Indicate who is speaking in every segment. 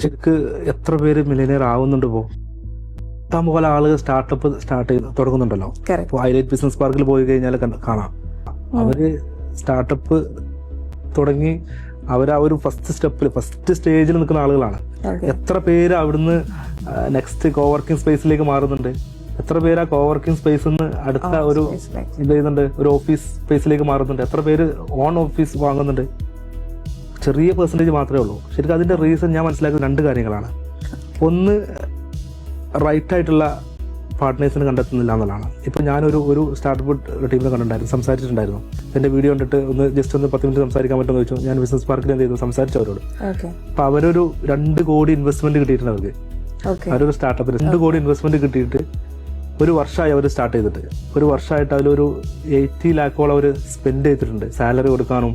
Speaker 1: ശരിക്ക് എത്ര പേര് മില്യനിയർ ആവുന്നുണ്ട് ഇപ്പോൾ? ഇഷ്ടം പോലെ ആളുകൾ സ്റ്റാർട്ട് ചെയ്ത് തുടങ്ങുന്നുണ്ടല്ലോ. ഇപ്പോൾ ഹൈലൈറ്റ് ബിസിനസ് പാർക്കിൽ പോയി കഴിഞ്ഞാൽ കാണാം, അവര് സ്റ്റാർട്ടപ്പ് തുടങ്ങി അവർ ആ ഒരു ഫസ്റ്റ് സ്റ്റേജിൽ നിൽക്കുന്ന ആളുകളാണ്. എത്ര പേര് അവിടുന്ന് നെക്സ്റ്റ് കോവർക്കിംഗ് സ്പേസിലേക്ക് മാറുന്നുണ്ട്? എത്ര പേര് ആ കോവർക്കിംഗ് സ്പേസിൽ നിന്ന് അടുത്ത ഒരു ഇത് ചെയ്യുന്നുണ്ട്, ഒരു ഓഫീസ് സ്പേസിലേക്ക് മാറുന്നുണ്ട്? എത്ര പേര് ഓൺ ഓഫീസ് വാങ്ങുന്നുണ്ട്? ചെറിയ പെർസെൻറ്റേജ് മാത്രമേ ഉള്ളൂ. ശരിക്കും അതിന്റെ റീസൺ ഞാൻ മനസ്സിലാക്കുന്നത് രണ്ട് കാര്യങ്ങളാണ്. ഒന്ന്, റൈറ്റ് ആയിട്ടുള്ള പാർട്ട്നേഴ്സിനെ കണ്ടെത്തുന്നില്ല എന്നുള്ളതാണ്. ഇപ്പം ഞാനൊരു സ്റ്റാർട്ടപ്പ് ടീമിനെ കണ്ടിട്ടുണ്ടായിരുന്നു, സംസാരിച്ചിട്ടുണ്ടായിരുന്നു. എൻ്റെ വീഡിയോ കണ്ടിട്ട് ജസ്റ്റ് 10 മിനിറ്റ് സംസാരിക്കാൻ പറ്റുമെന്ന് ചോദിച്ചു. ഞാൻ ബിസിനസ് പാർക്കിൽ എന്ത് ചെയ്തു, സംസാരിച്ചവരോട്. അപ്പം അവരൊരു 2 കോടി ഇൻവെസ്റ്റ്മെന്റ് കിട്ടിയിട്ടുണ്ട് അവർക്ക്. അവരൊരു സ്റ്റാർട്ടപ്പിന് 2 കോടി ഇൻവെസ്റ്റ്മെന്റ് കിട്ടിയിട്ട് 1 വർഷമായി അവർ സ്റ്റാർട്ട് ചെയ്തിട്ട്. 1 വർഷമായിട്ട് അതിലൊരു 80 ലാക്കോളം അവർ സ്പെൻഡ് ചെയ്തിട്ടുണ്ട് സാലറി കൊടുക്കാനും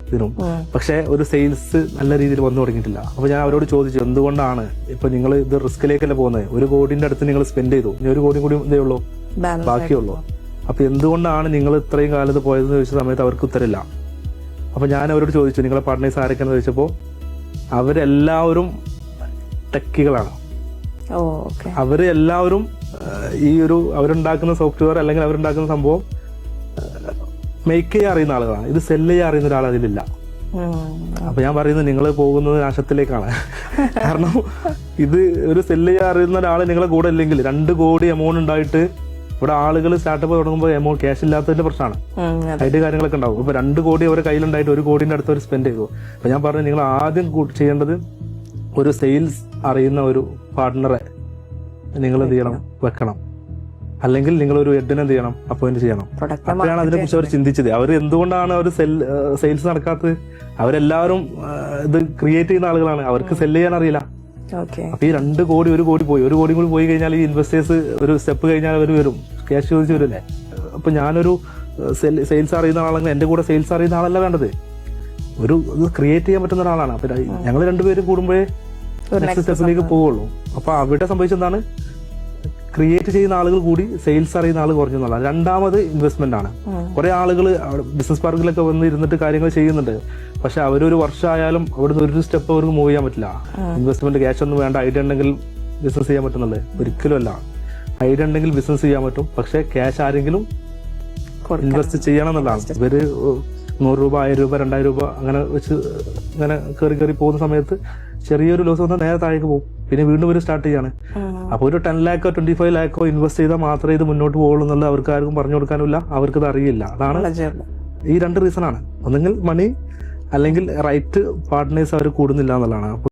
Speaker 1: ഇതിനും. പക്ഷെ ഒരു സെയിൽസ് നല്ല രീതിയിൽ വന്നു തുടങ്ങിയിട്ടില്ല. അപ്പൊ ഞാൻ അവരോട് ചോദിച്ചു, എന്തുകൊണ്ടാണ് ഇപ്പൊ നിങ്ങൾ ഇത് റിസ്കിലേക്കല്ല പോകുന്നത്? 1 കോടിന്റെ അടുത്ത് നിങ്ങൾ സ്പെൻഡ് ചെയ്തു, ഇനി 1 കോടി കൂടി ഇതേ ഉള്ളൂ, ബാക്കിയുള്ളൂ. അപ്പൊ എന്തുകൊണ്ടാണ് നിങ്ങൾ ഇത്രയും കാലത്ത് പോയതെന്ന് ചോദിച്ച സമയത്ത് അവർക്ക് ഉത്തരമില്ല. അപ്പൊ ഞാൻ അവരോട് ചോദിച്ചു, നിങ്ങളെ പാർട്ട്നേഴ്സ് ആരൊക്കെയാണെന്ന് ചോദിച്ചപ്പോൾ അവരെല്ലാവരും ടെക്കികളാണ്. അവര് എല്ലാവരും അവരുണ്ടാക്കുന്ന സോഫ്റ്റ്വെയർ അല്ലെങ്കിൽ അവരുണ്ടാക്കുന്ന സംഭവം മേക്ക് ചെയ്യാൻ അറിയുന്ന ആളുകളാണ്. ഇത് സെല്ല് ചെയ്യാൻ അറിയുന്ന ഒരാൾ അതിലില്ല. അപ്പൊ ഞാൻ പറയുന്നത്, നിങ്ങൾ പോകുന്നത് നാശത്തിലേക്കാണ്. കാരണം ഇത് ഒരു സെല്ല് ചെയ്യാൻ അറിയുന്ന ഒരാൾ നിങ്ങളെ കൂടെ ഇല്ലെങ്കിൽ 2 കോടി എമൗണ്ട് ഉണ്ടായിട്ട് ഇവിടെ ആളുകൾ സ്റ്റാർട്ടപ്പ് തുടങ്ങുമ്പോൾ എമൗണ്ട് ക്യാഷ് ഇല്ലാത്തതിന്റെ പ്രശ്നമാണ്. അതിന്റെ കാര്യങ്ങളൊക്കെ ഉണ്ടാവും. ഇപ്പൊ 2 കോടി അവരെ കയ്യിലുണ്ടായിട്ട് 1 കോടിന്റെ അടുത്ത് അവർ സ്പെൻഡ് ചെയ്തു. അപ്പൊ ഞാൻ പറഞ്ഞു, നിങ്ങൾ ആദ്യം ചെയ്യേണ്ടത് ഒരു സെയിൽസ് അറിയുന്ന ഒരു പാർട്ട്ണറെ നിങ്ങൾ എന്ത് ചെയ്യണം, വെക്കണം. അല്ലെങ്കിൽ നിങ്ങൾ ഒരു ഹെഡിനെ എന്ത് ചെയ്യണം, അപ്പോയിന്റ് ചെയ്യണം. അപ്പോഴാണ് അതിനെക്കുറിച്ച് അവർ ചിന്തിച്ചത്. അവർ എന്തുകൊണ്ടാണ് അവർ സെയിൽസ് നടക്കാത്തത്? അവരെല്ലാവരും ഇത് ക്രിയേറ്റ് ചെയ്യുന്ന ആളുകളാണ്, അവർക്ക് സെല്ല് ചെയ്യാൻ അറിയില്ല. അപ്പൊ ഈ 2 കോടി 1 കോടി പോയി, 1 കോടി കൂടി പോയി കഴിഞ്ഞാൽ ഈ ഇൻവെസ്റ്റേഴ്സ് ഒരു സ്റ്റെപ്പ് കഴിഞ്ഞാൽ അവർ വരും, ക്യാഷ് ചോദിച്ചു വരില്ലേ. അപ്പൊ ഞാനൊരു സെയിൽസ് അറിയുന്ന ആളെങ്കിൽ എന്റെ കൂടെ സെയിൽസ് അറിയുന്ന ആളല്ല വേണ്ടത്, ഒരു ഇത് ക്രിയേറ്റ് ചെയ്യാൻ പറ്റുന്ന ഒരാളാണ്. അപ്പൊ ഞങ്ങൾ 2 പേര് കൂടുമ്പോഴേ നെക്സ്റ്റ് സ്റ്റെപ്പിലേക്ക് പോവുള്ളൂ. അപ്പൊ അവിടെ സംഭവിച്ചെന്താണ്, ക്രിയേറ്റ് ചെയ്യുന്ന ആളുകൾ കൂടി സെയിൽസ് അറിയുന്ന ആൾ കുറഞ്ഞു എന്നുള്ളത്. രണ്ടാമത് ഇൻവെസ്റ്റ്മെന്റ് ആണ്. കുറെ ആളുകൾ ബിസിനസ് പാർക്കിലൊക്കെ വന്ന് ഇരുന്നിട്ട് കാര്യങ്ങൾ ചെയ്യുന്നുണ്ട്. പക്ഷെ അവരൊരു വർഷമായാലും അവിടുന്ന് ഒരു സ്റ്റെപ്പ് അവർക്ക് മൂവ് ചെയ്യാൻ പറ്റില്ല. ഇൻവെസ്റ്റ്മെന്റ് ക്യാഷ് ഒന്നും വേണ്ട, ഐഡിയ ഉണ്ടെങ്കിൽ ബിസിനസ് ചെയ്യാൻ പറ്റുന്നുള്ളത് ഒരിക്കലും അല്ല. ഐഡിയ ഉണ്ടെങ്കിൽ ബിസിനസ് ചെയ്യാൻ പറ്റും, പക്ഷെ ക്യാഷ് ആരെങ്കിലും ഇൻവെസ്റ്റ് ചെയ്യണം എന്നുള്ളതാണ്. ഇവര് 100 രൂപ 1000 രൂപ 2000 രൂപ അങ്ങനെ വെച്ച് ഇങ്ങനെ കയറി പോകുന്ന സമയത്ത് ചെറിയൊരു ലോസ് വന്നാൽ നേരെ താഴേക്ക് പോകും, പിന്നെ വീണ്ടും ഒരു സ്റ്റാർട്ട് ചെയ്യാണ്. അപ്പൊ ഒരു 10 ലാക്കോ 25 ലാക്കോ ഇൻവെസ്റ്റ് ചെയ്താൽ മാത്രമേ ഇത് മുന്നോട്ട് പോകുള്ളൂ എന്നുള്ളത് അവർക്ക് ആർക്കും പറഞ്ഞു കൊടുക്കാനില്ല, അവർക്കത് അറിയില്ല. അതാണ് ഈ 2 റീസൺ ആണ്. ഒന്നെങ്കിൽ മണി, അല്ലെങ്കിൽ റൈറ്റ് പാർട്ട്നേഴ്സ് അവർ കൂടുന്നില്ല എന്നുള്ളതാണ്.